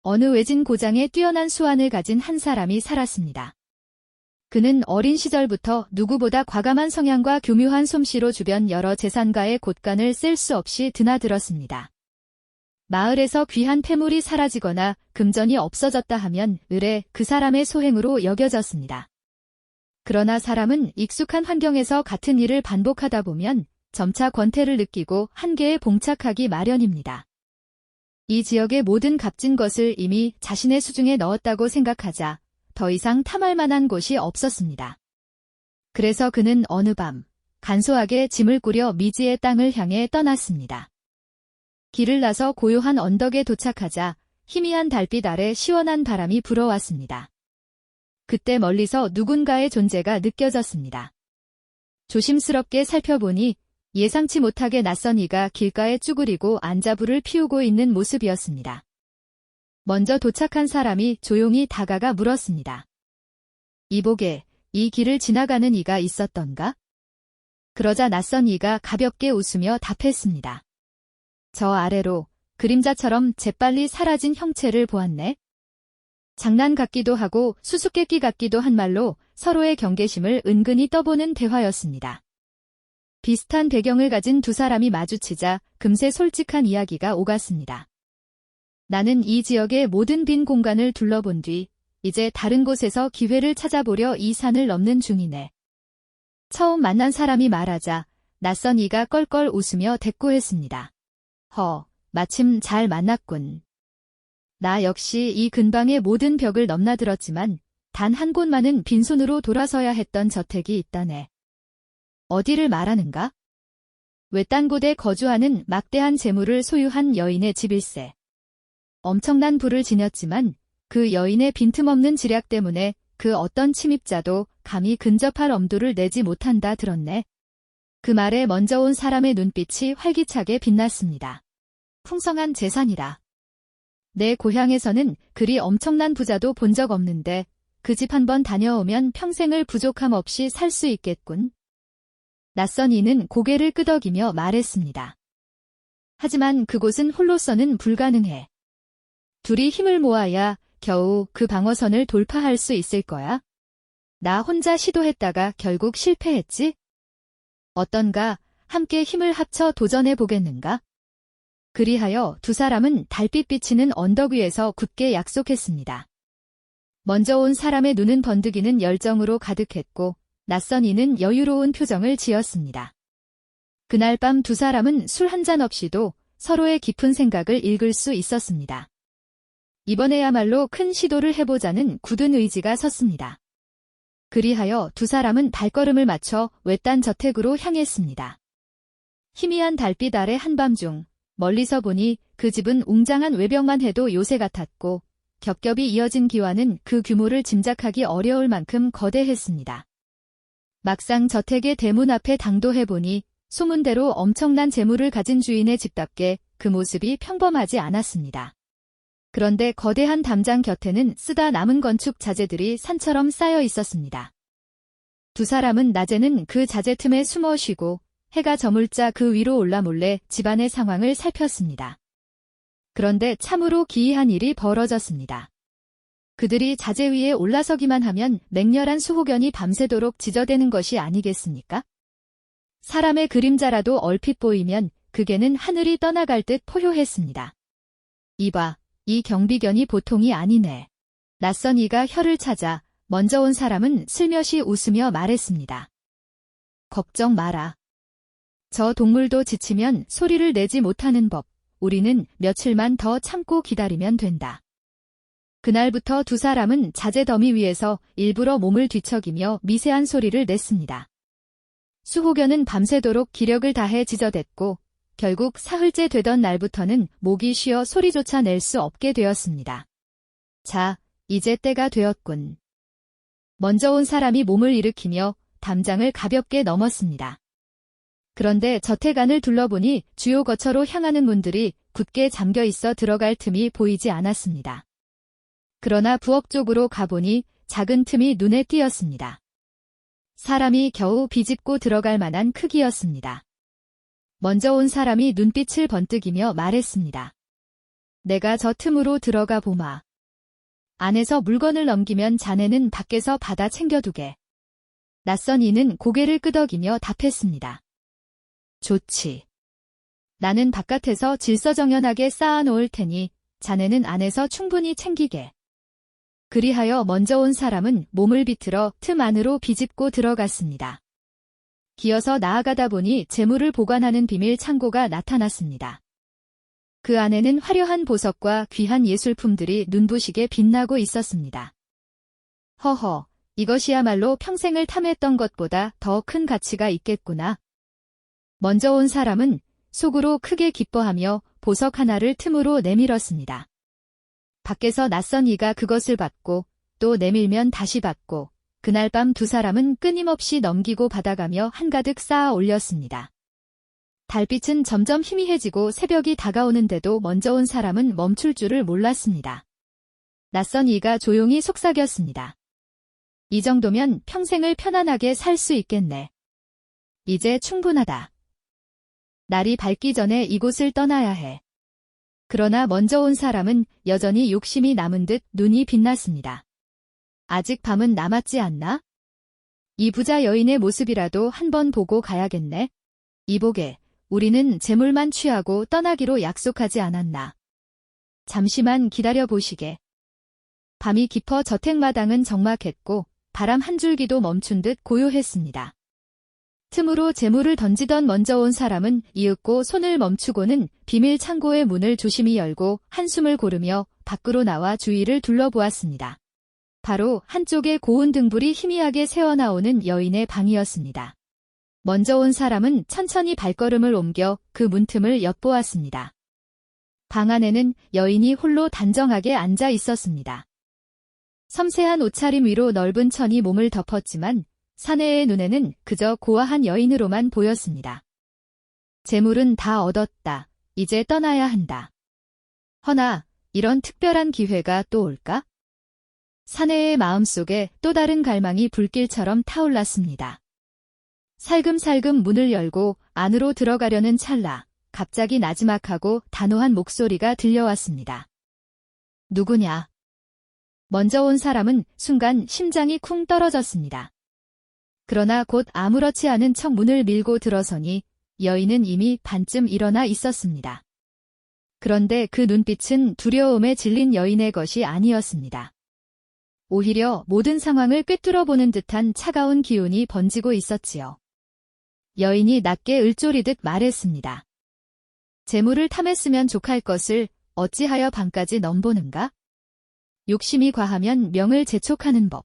어느 외진 고장에 뛰어난 수완을 가진 한 사람이 살았습니다. 그는 어린 시절부터 누구보다 과감한 성향과 교묘한 솜씨로 주변 여러 재산가의 곳간을 셀 수 없이 드나들었습니다. 마을에서 귀한 폐물이 사라지거나 금전이 없어졌다 하면 의례 그 사람의 소행으로 여겨졌습니다. 그러나 사람은 익숙한 환경에서 같은 일을 반복하다 보면 점차 권태를 느끼고 한계에 봉착하기 마련입니다. 이 지역의 모든 값진 것을 이미 자신의 수중에 넣었다고 생각하자 더 이상 탐할 만한 곳이 없었습니다. 그래서 그는 어느 밤 간소하게 짐을 꾸려 미지의 땅을 향해 떠났습니다. 길을 나서 고요한 언덕에 도착하자 희미한 달빛 아래 시원한 바람이 불어왔습니다. 그때 멀리서 누군가의 존재가 느껴졌습니다. 조심스럽게 살펴보니 예상치 못하게 낯선 이가 길가에 쭈그리고 앉아불을 피우고 있는 모습이었습니다. 먼저 도착한 사람이 조용히 다가가 물었습니다. 이복에 이 길을 지나가는 이가 있었던가? 그러자 낯선 이가 가볍게 웃으며 답했습니다. 저 아래로 그림자처럼 재빨리 사라진 형체를 보았네. 장난 같기도 하고 수수께끼 같기도 한 말로 서로의 경계심을 은근히 떠보는 대화였습니다. 비슷한 배경을 가진 두 사람이 마주치자 금세 솔직한 이야기가 오갔습니다. 나는 이 지역의 모든 빈 공간을 둘러본 뒤 이제 다른 곳에서 기회를 찾아보려 이 산을 넘는 중이네. 처음 만난 사람이 말하자 낯선 이가 껄껄 웃으며 대꾸했습니다. 마침 잘 만났군. 나 역시 이 근방의 모든 벽을 넘나들었지만 단 한 곳만은 빈손으로 돌아서야 했던 저택이 있다네. 어디를 말하는가? 외딴 곳에 거주하는 막대한 재물을 소유한 여인의 집일세. 엄청난 부를 지녔지만 그 여인의 빈틈없는 지략 때문에 그 어떤 침입자도 감히 근접할 엄두를 내지 못한다 들었네. 그 말에 먼저 온 사람의 눈빛이 활기차게 빛났습니다. 풍성한 재산이라. 내 고향에서는 그리 엄청난 부자도 본 적 없는데 그 집 한번 다녀오면 평생을 부족함 없이 살 수 있겠군. 낯선 이는 고개를 끄덕이며 말했습니다. 하지만 그곳은 홀로서는 불가능해. 둘이 힘을 모아야 겨우 그 방어선을 돌파할 수 있을 거야. 나 혼자 시도했다가 결국 실패했지? 어떤가 함께 힘을 합쳐 도전해 보겠는가? 그리하여 두 사람은 달빛 비치는 언덕 위에서 굳게 약속했습니다. 먼저 온 사람의 눈은 번득이는 열정으로 가득했고 낯선 이는 여유로운 표정을 지었습니다. 그날 밤 두 사람은 술 한 잔 없이도 서로의 깊은 생각을 읽을 수 있었습니다. 이번에야말로 큰 시도를 해보자는 굳은 의지가 섰습니다. 그리하여 두 사람은 발걸음을 맞춰 외딴 저택으로 향했습니다. 희미한 달빛 아래 한밤중 멀리서 보니 그 집은 웅장한 외벽만 해도 요새 같았고 겹겹이 이어진 기와는 그 규모를 짐작하기 어려울 만큼 거대했습니다. 막상 저택의 대문 앞에 당도해보니 소문대로 엄청난 재물을 가진 주인의 집답게 그 모습이 평범하지 않았습니다. 그런데 거대한 담장 곁에는 쓰다 남은 건축 자재들이 산처럼 쌓여 있었습니다. 두 사람은 낮에는 그 자재 틈에 숨어 쉬고 해가 저물자 그 위로 올라 몰래 집안의 상황을 살폈습니다. 그런데 참으로 기이한 일이 벌어졌습니다. 그들이 자재 위에 올라서기만 하면 맹렬한 수호견이 밤새도록 지저대는 것이 아니겠습니까? 사람의 그림자라도 얼핏 보이면 그게는 하늘이 떠나갈 듯 포효했습니다. 이봐, 이 경비견이 보통이 아니네. 낯선 이가 혀를 찾아 먼저 온 사람은 슬며시 웃으며 말했습니다. 걱정 마라. 저 동물도 지치면 소리를 내지 못하는 법. 우리는 며칠만 더 참고 기다리면 된다. 그날부터 두 사람은 자재 더미 위에서 일부러 몸을 뒤척이며 미세한 소리를 냈습니다. 수호견은 밤새도록 기력을 다해 지저댔고 결국 사흘째 되던 날부터는 목이 쉬어 소리조차 낼 수 없게 되었습니다. 자, 이제 때가 되었군. 먼저 온 사람이 몸을 일으키며 담장을 가볍게 넘었습니다. 그런데 저택 안을 둘러보니 주요 거처로 향하는 문들이 굳게 잠겨 있어 들어갈 틈이 보이지 않았습니다. 그러나 부엌 쪽으로 가보니 작은 틈이 눈에 띄었습니다. 사람이 겨우 비집고 들어갈 만한 크기였습니다. 먼저 온 사람이 눈빛을 번뜩이며 말했습니다. 내가 저 틈으로 들어가 보마. 안에서 물건을 넘기면 자네는 밖에서 받아 챙겨두게. 낯선 이는 고개를 끄덕이며 답했습니다. 좋지. 나는 바깥에서 질서정연하게 쌓아놓을 테니 자네는 안에서 충분히 챙기게. 그리하여 먼저 온 사람은 몸을 비틀어 틈 안으로 비집고 들어갔습니다. 기어서 나아가다 보니 재물을 보관하는 비밀 창고가 나타났습니다. 그 안에는 화려한 보석과 귀한 예술품들이 눈부시게 빛나고 있었습니다. 허허, 이것이야말로 평생을 탐했던 것보다 더 큰 가치가 있겠구나. 먼저 온 사람은 속으로 크게 기뻐하며 보석 하나를 틈으로 내밀었습니다. 밖에서 낯선 이가 그것을 받고 또 내밀면 다시 받고 그날 밤 두 사람은 끊임없이 넘기고 받아가며 한가득 쌓아 올렸습니다. 달빛은 점점 희미해지고 새벽이 다가오는데도 먼저 온 사람은 멈출 줄을 몰랐습니다. 낯선 이가 조용히 속삭였습니다. 이 정도면 평생을 편안하게 살 수 있겠네. 이제 충분하다. 날이 밝기 전에 이곳을 떠나야 해. 그러나 먼저 온 사람은 여전히 욕심이 남은 듯 눈이 빛났습니다. 아직 밤은 남았지 않나? 이 부자 여인의 모습이라도 한번 보고 가야겠네. 이보게, 우리는 재물만 취하고 떠나기로 약속하지 않았나. 잠시만 기다려 보시게. 밤이 깊어 저택마당은 적막했고 바람 한 줄기도 멈춘 듯 고요했습니다. 틈으로 재물을 던지던 먼저 온 사람은 이윽고 손을 멈추고는 비밀 창고의 문을 조심히 열고 한숨을 고르며 밖으로 나와 주위를 둘러보았습니다. 바로 한쪽에 고운 등불이 희미하게 새어나오는 여인의 방이었습니다. 먼저 온 사람은 천천히 발걸음을 옮겨 그 문틈을 엿보았습니다. 방 안에는 여인이 홀로 단정하게 앉아 있었습니다. 섬세한 옷차림 위로 넓은 천이 몸을 덮었지만 사내의 눈에는 그저 고아한 여인으로만 보였습니다. 재물은 다 얻었다. 이제 떠나야 한다. 허나 이런 특별한 기회가 또 올까? 사내의 마음속에 또 다른 갈망이 불길처럼 타올랐습니다. 살금살금 문을 열고 안으로 들어가려는 찰나 갑자기 나지막하고 단호한 목소리가 들려왔습니다. 누구냐? 먼저 온 사람은 순간 심장이 쿵 떨어졌습니다. 그러나 곧 아무렇지 않은 척 문을 밀고 들어서니 여인은 이미 반쯤 일어나 있었습니다. 그런데 그 눈빛은 두려움에 질린 여인의 것이 아니었습니다. 오히려 모든 상황을 꿰뚫어보는 듯한 차가운 기운이 번지고 있었지요. 여인이 낮게 을조리듯 말했습니다. 재물을 탐했으면 족할 것을 어찌하여 밤까지 넘보는가? 욕심이 과하면 명을 재촉하는 법.